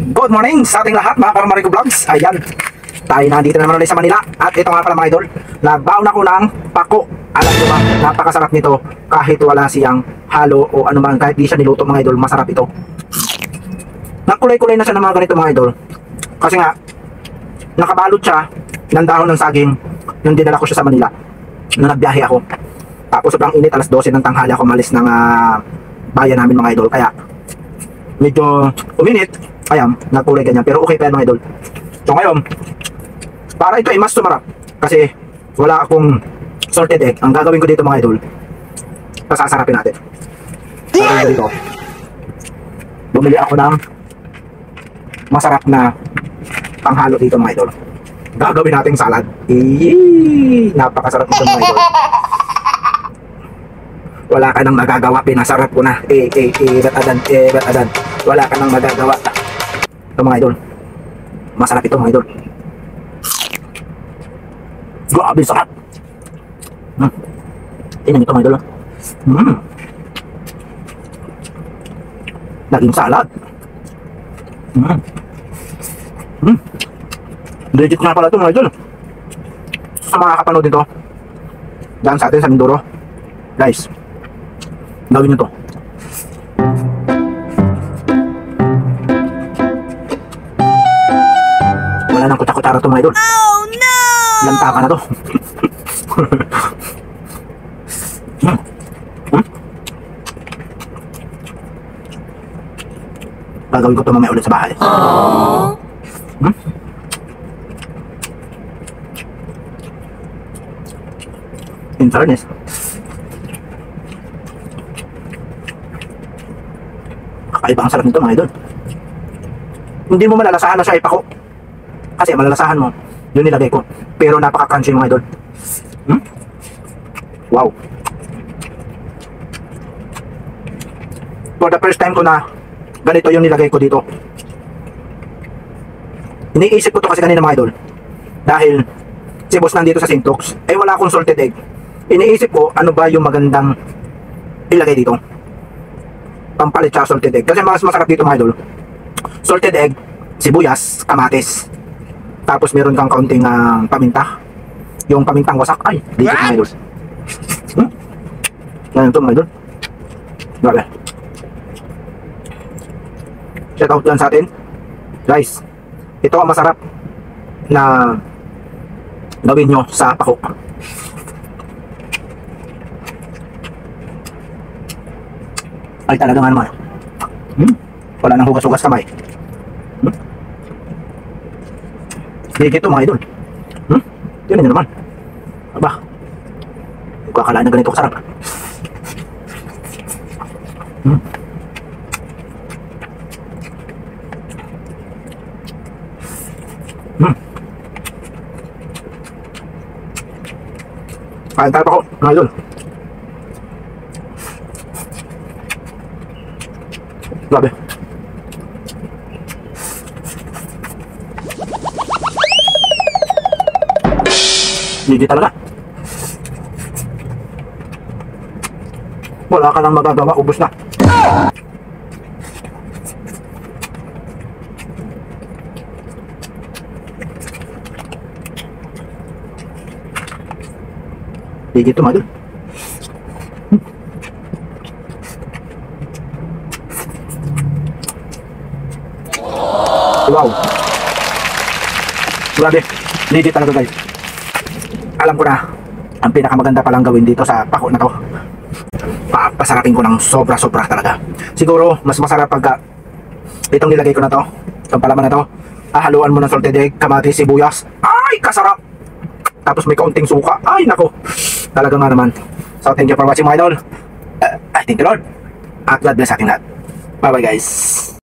Good morning sa ating lahat mga Karamarico Vlogs. Ayan, tayo nandito naman ulit sa Manila. At ito nga pala mga idol, nagbaon ako ng pako. Alam nyo ba, napakasarap nito kahit wala siyang halo o ano man, kahit di siya niluto mga idol, masarap ito. Nakulay-kulay na siya ng mga ganito mga idol. Kasi nga, nakabalot siya ng dahon ng saging yung dinala ko siya sa Manila nung nagbiyahe ako. Tapos sobrang init, alas 12 ng tanghali ako malis ng bayan namin mga idol. Kaya medyo uminit, ayan, nagkulay ganyan. Pero okay pa yan mga idol. So ngayon, para ito ay mas sumarap kasi wala akong salted egg. Ang gagawin ko dito mga idol, pasasarapin natin. So dito, bumili ako ng masarap na panghalo dito mga idol. Gagawin nating salad. Napakasarap nito mga idol. Wala ka nang magagawa, pinasarap ko na. Ba't adan. Wala ka nang magagawa. Ito mga idol, masarap ito mga idol. Grabe sarap. Tingnan ito mga idol. Naging salad. Legit nga pala ito mga idol. Sa mga kapanood nito dyan sa atin sa Mindoro, guys, gawin nyo to. Wala nang kutsara-kutsara to mga idol. Oh no! Lanta ka na to. Gagawin ko to mamaya ulit sa bahay. In fairness, kakaiba ang sarap nito mga idol. Hindi mo malalasahan na siya ipako kasi malalasahan mo yung nilagay ko, pero napaka-crunchy mga idol. Wow, for the first time ko na ganito yung nilagay ko dito. Iniisip ko to kasi kanina mga idol, dahil si boss nandito sa Sintox, ay wala akong salted egg. Iniisip ko ano ba yung magandang ilagay dito, pampalit siya salted egg, kasi mas masarap dito mga idol. Salted egg, sibuyas, kamatis, tapos meron kang kaunting paminta, yung pamintang wasak. Ay, dito mga idol. Ganyan ito mga idol. Grabe. Shout out dyan sa atin guys. Ito ang masarap na gawin nyo sa pako. Ay talaga nga naman. Wala nang hugas-hugas kamay. Higit ito mga idol. Tignan nyo naman. Aba, hindi ko akalain na ganito kasarap. Kain tayo ako mga idol. Grabe. Hindi talaga. Wala ka nang magagawa, ubos na. Hindi ito mga idol. Wow, grabe, legit talaga guys. Alam ko na ang pinakamaganda palang gawin dito sa pako na to. Papasarapin ko ng sobra-sobra talaga. Siguro mas masarap pagka itong nilagay ko na to, itong palaman na to, haluan mo ng salted egg, kamatis, sibuyas. Ay, kasarap. Tapos may kaunting suka. Ay, nako, talaga nga naman. So thank you for watching mga idol. I thank the Lord, at God bless ating lahat. Bye bye guys.